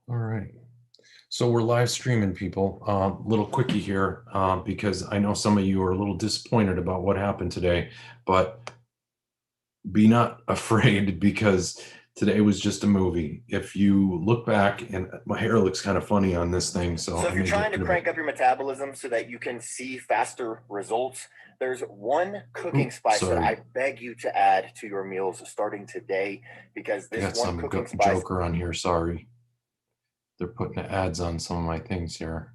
All right. So we're live streaming, people. Little quickie here, because I know some of you are a little disappointed about what happened today, but be not afraid because today was just a movie. If you look back, and my hair looks kind of funny on this thing, so So I if you're may get trying to rid of it. crank up your metabolism so that you can see faster results, there's one cooking Ooh, spice that I sorry. beg you to add to your meals starting today because I this got one some cooking spice. Joker on here. Sorry. They're putting ads on some of my things here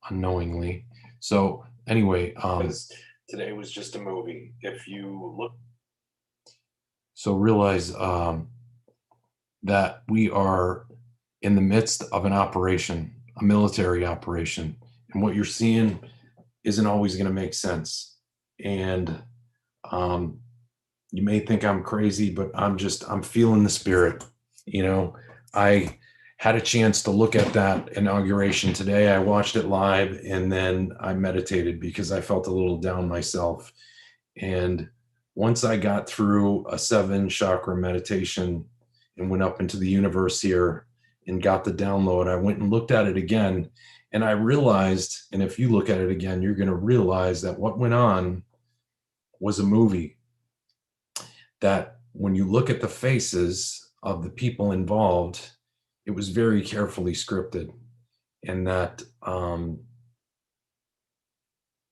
unknowingly. So anyway, today was just a movie. If you look, so realize that we are in the midst of an operation, a military operation, and what you're seeing isn't always going to make sense. And um, you may think I'm crazy, but I'm feeling the spirit. You know, I had a chance to look at that inauguration today. I watched it live and then I meditated because I felt a little down myself. And once I got through a 7 chakra meditation and went up into the universe here and got the download, I went and looked at it again. And I realized, and if you look at it again, you're going to realize that what went on was a movie. That when you look at the faces of the people involved, it was very carefully scripted. And that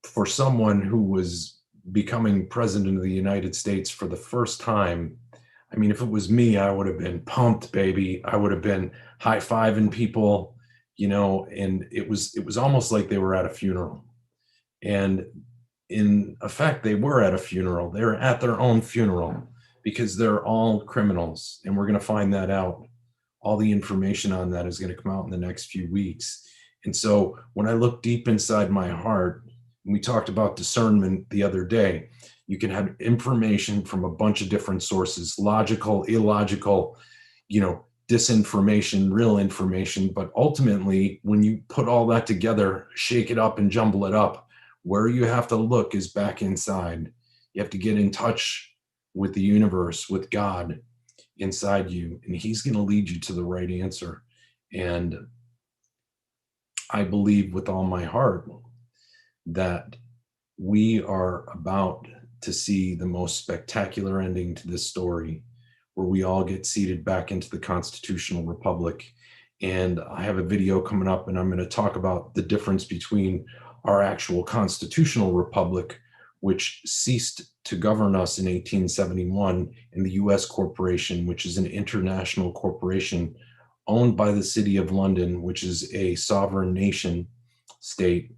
for someone who was becoming president of the United States for the first time, I mean, if it was me, I would have been pumped, baby. I would have been high-fiving people, and it was almost like they were at a funeral. And in effect, they were at a funeral. They were at their own funeral because they're all criminals. And we're going to find that out. All the information on that is going to come out in the next few weeks. And so when I look deep inside my heart, and we talked about discernment the other day, you can have information from a bunch of different sources, logical, illogical, disinformation, real information. But ultimately, when you put all that together, shake it up and jumble it up, where you have to look is back inside. You have to get in touch with the universe, with God inside you, and He's going to lead you to the right answer. And I believe with all my heart that we are about to see the most spectacular ending to this story, where we all get seated back into the constitutional republic. And I have a video coming up, and I'm going to talk about the difference between our actual constitutional republic, which ceased to govern us in 1871, and the US corporation, which is an international corporation owned by the City of London, which is a sovereign nation state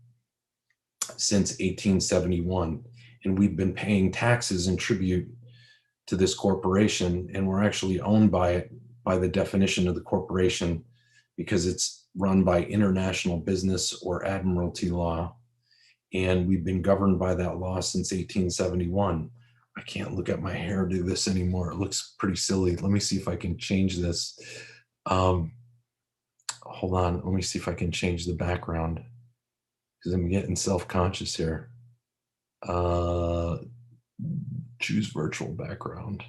since 1871. And we've been paying taxes and tribute to this corporation, and we're actually owned by it by the definition of the corporation because it's run by international business or admiralty law. And we've been governed by that law since 1871. I can't look at my hair do this anymore. It looks pretty silly. Let me see if I can change this. Hold on. Let me see if I can change the background because I'm getting self-conscious here. Choose virtual background.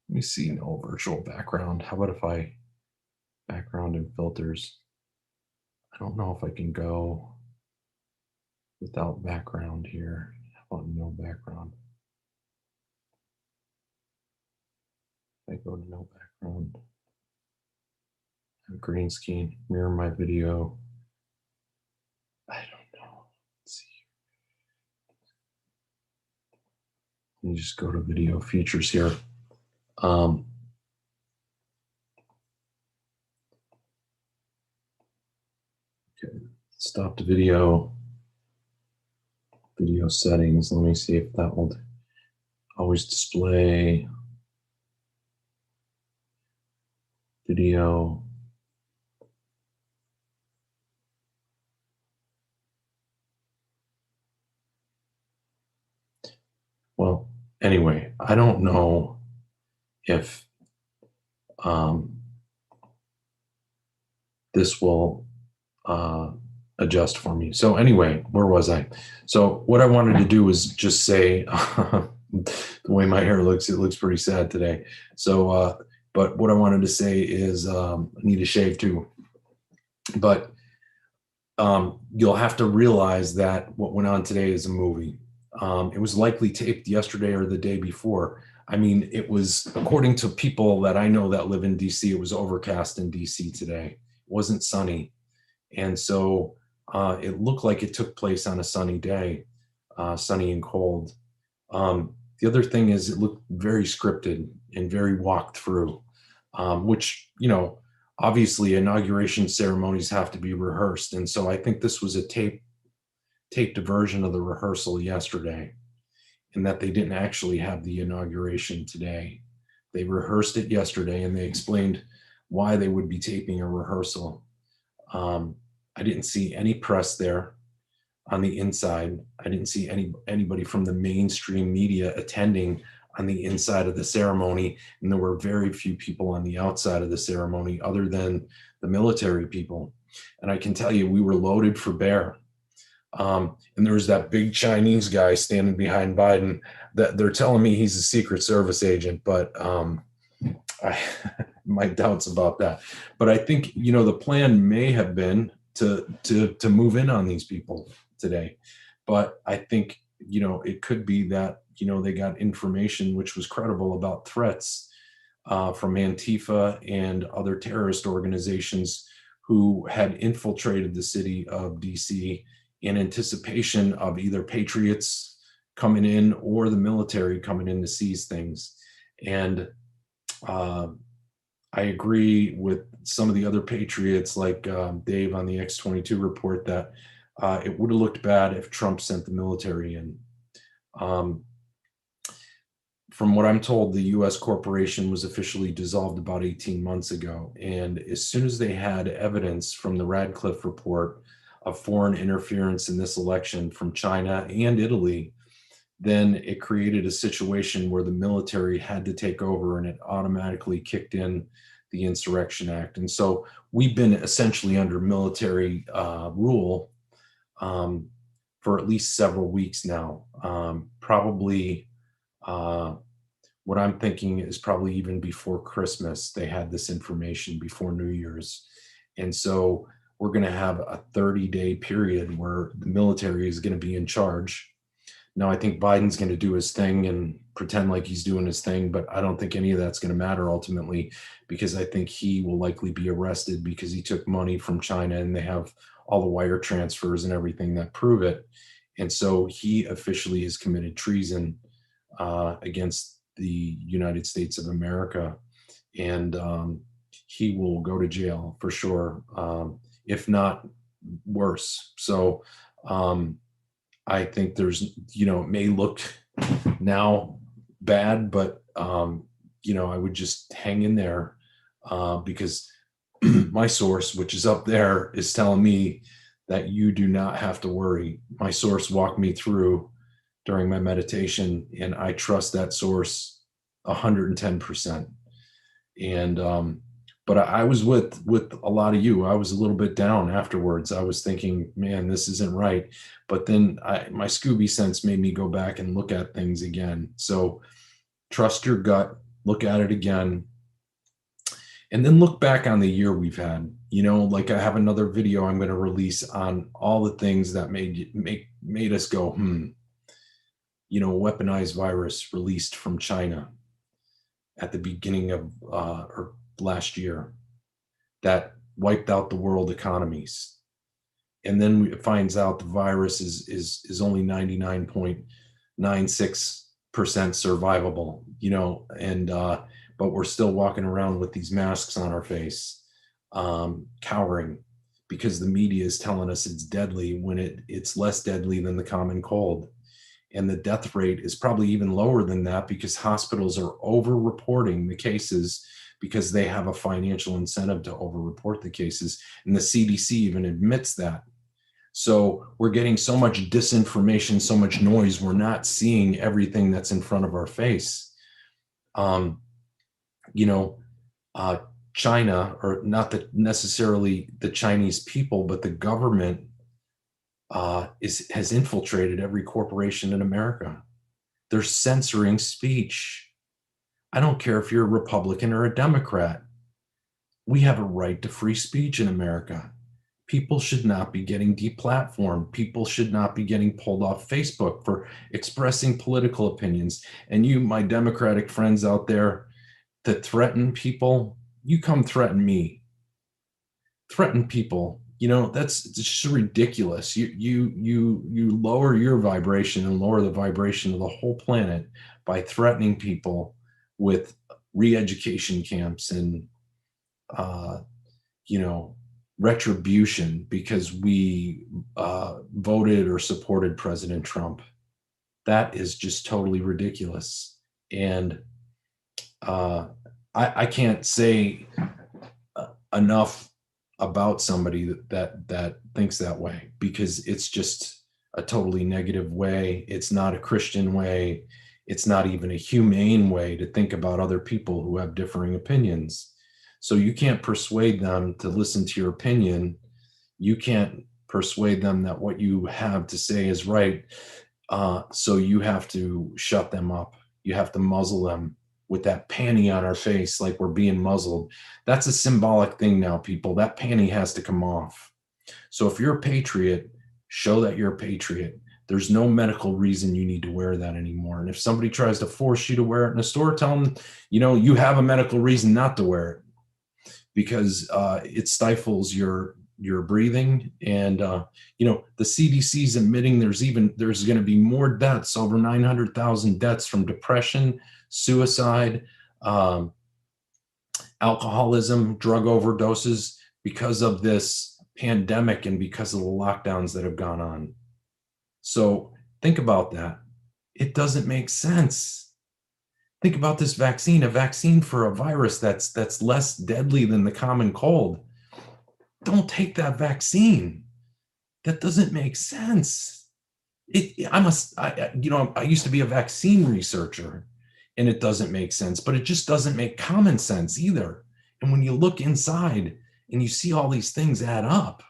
Let me see. No virtual background. How about if I background and filters? I don't know if I can go without background here. How about no background? I go to no background. Green screen, mirror my video. I don't know. Let's see. You just go to video features here. Okay, stop the video. Video settings. Let me see if that will always display video. Well, anyway, I don't know if this will adjust for me. So anyway, where was I? So what I wanted to do was just say the way my hair looks, it looks pretty sad today. So But what I wanted to say is I need a shave too. But you'll have to realize that what went on today is a movie. It was likely taped yesterday or the day before. I mean, it was, according to people that I know that live in DC, it was overcast in DC today. It wasn't sunny. And so it looked like it took place on a sunny day, sunny and cold. The other thing is it looked very scripted and very walked through, which, obviously inauguration ceremonies have to be rehearsed. And so I think this was a taped version of the rehearsal yesterday, and that they didn't actually have the inauguration today. They rehearsed it yesterday and they explained why they would be taping a rehearsal. I didn't see any press there on the inside. I didn't see anybody from the mainstream media attending on the inside of the ceremony, and there were very few people on the outside of the ceremony other than the military people. And I can tell you, we were loaded for bear. And there was that big Chinese guy standing behind Biden that they're telling me he's a Secret Service agent, but I my doubts about that. But I think the plan may have been to move in on these people today, but I think it could be that they got information which was credible about threats from Antifa and other terrorist organizations who had infiltrated the city of DC in anticipation of either Patriots coming in or the military coming in to seize things. And I agree with some of the other Patriots, like Dave on the X-22 report, that it would have looked bad if Trump sent the military in. From what I'm told, the US corporation was officially dissolved about 18 months ago. And as soon as they had evidence from the Radcliffe report of foreign interference in this election from China and Italy, then it created a situation where the military had to take over, and it automatically kicked in the Insurrection Act. And so we've been essentially under military rule for at least several weeks now. Probably what I'm thinking is probably even before Christmas, they had this information before New Year's. And so we're going to have a 30-day period where the military is going to be in charge. Now, I think Biden's going to do his thing and pretend like he's doing his thing, but I don't think any of that's going to matter ultimately, because I think he will likely be arrested because he took money from China and they have all the wire transfers and everything that prove it. And so he officially has committed treason against the United States of America. And he will go to jail for sure, if not worse. So, I think there's, it may look now bad, but, I would just hang in there because my source, which is up there, is telling me that you do not have to worry. My source walked me through during my meditation, and I trust that source 110%. And, but I was with a lot of you. I was a little bit down afterwards. I was thinking, man, this isn't right. But then my Scooby sense made me go back and look at things again. So trust your gut, look at it again, and then look back on the year we've had. Like I have another video I'm going to release on all the things that made us go, weaponized virus released from China at the beginning of or last year that wiped out the world economies. And then it finds out the virus is only 99.96% survivable, and but we're still walking around with these masks on our face, cowering because the media is telling us it's deadly when it's less deadly than the common cold. And the death rate is probably even lower than that because hospitals are over-reporting the cases because they have a financial incentive to over-report the cases. And the CDC even admits that. So we're getting so much disinformation, so much noise, we're not seeing everything that's in front of our face. China, or not necessarily the Chinese people, but the government has infiltrated every corporation in America. They're censoring speech. I don't care if you're a Republican or a Democrat. We have a right to free speech in America. People should not be getting deplatformed. People should not be getting pulled off Facebook for expressing political opinions. And you, my Democratic friends out there that threaten people, you come threaten me. Threaten people. You know, that's it's just ridiculous. You lower your vibration and lower the vibration of the whole planet by threatening people with re-education camps and uh, you know, retribution because we voted or supported President Trump. That is just totally ridiculous. And uh, I can't say enough about somebody that thinks that way because it's just a totally negative way. It's not a Christian way. It's not even a humane way to think about other people who have differing opinions. So you can't persuade them to listen to your opinion. You can't persuade them that what you have to say is right. So you have to shut them up. You have to muzzle them with that panty on our face, like we're being muzzled. That's a symbolic thing now, people. That panty has to come off. So if you're a patriot, show that you're a patriot. There's no medical reason you need to wear that anymore. And if somebody tries to force you to wear it in a store, tell them, you know, you have a medical reason not to wear it because it stifles your breathing. And you know, the CDC is admitting there's going to be more deaths, over 900,000 deaths from depression, suicide, um, alcoholism, drug overdoses because of this pandemic and because of the lockdowns that have gone on. So think about that. It doesn't make sense. Think about this vaccine, a vaccine for a virus that's less deadly than the common cold. Don't take that vaccine. That doesn't make sense. I used to be a vaccine researcher and it doesn't make sense, but it just doesn't make common sense either. And when you look inside and you see all these things add up,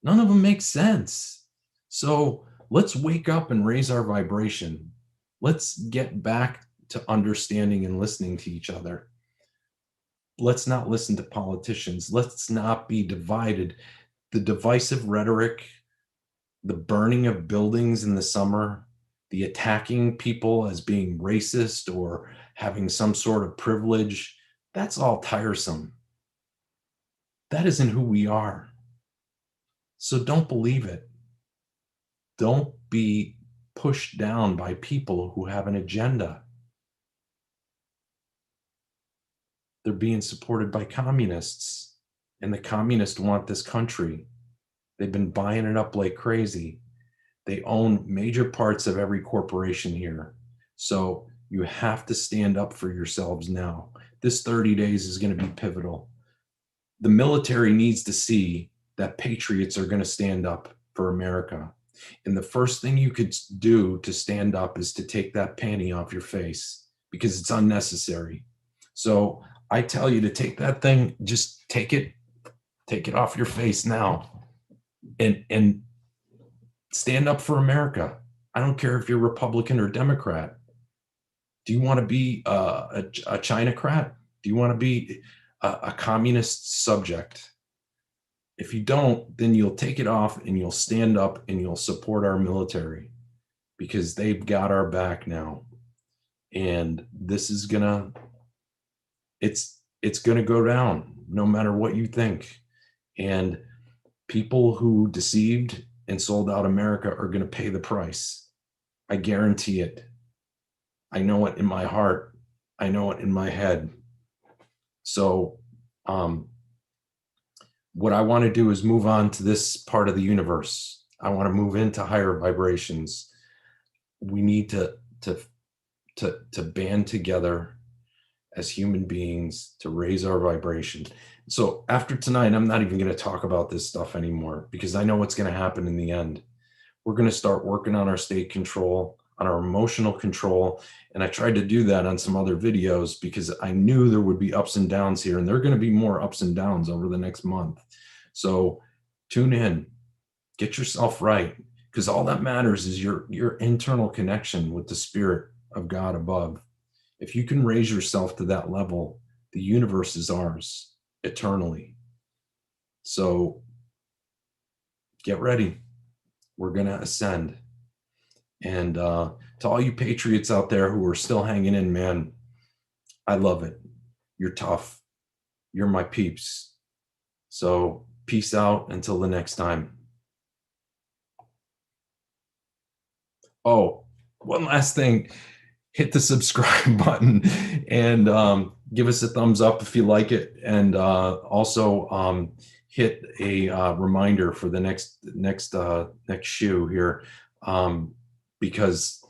none of them make sense. So let's wake up and raise our vibration. Let's get back to understanding and listening to each other. Let's not listen to politicians. Let's not be divided. The divisive rhetoric, the burning of buildings in the summer, the attacking people as being racist or having some sort of privilege, that's all tiresome. That isn't who we are. So don't believe it. Don't be pushed down by people who have an agenda. They're being supported by communists, and the communists want this country. They've been buying it up like crazy. They own major parts of every corporation here. So you have to stand up for yourselves now. This 30 days is going to be pivotal. The military needs to see that patriots are going to stand up for America. And the first thing you could do to stand up is to take that panty off your face because it's unnecessary. So I tell you to take that thing, just take it off your face now and stand up for America. I don't care if you're Republican or Democrat. Do you want to be a Chinacrat? Do you want to be a communist subject? If you don't, then you'll take it off and you'll stand up and you'll support our military because they've got our back now. And this is it's gonna go down no matter what you think. And people who deceived and sold out America are going to pay the price. I guarantee it. I know it in my heart. I know it in my head. So, what I want to do is move on to this part of the universe. I want to move into higher vibrations. We need to band together as human beings to raise our vibration. So after tonight, I'm not even going to talk about this stuff anymore because I know what's going to happen in the end. We're going to start working on our state control, on our emotional control. And I tried to do that on some other videos because I knew there would be ups and downs here, and there are going to be more ups and downs over the next month. So tune in, get yourself right, because all that matters is your internal connection with the spirit of God above. If you can raise yourself to that level, the universe is ours eternally. So get ready. We're going to ascend. And to all you Patriots out there who are still hanging in, man, I love it. You're tough. You're my peeps. So peace out until the next time. Oh, one last thing. Hit the subscribe button and give us a thumbs up if you like it. And also hit a reminder for the next shoe here, because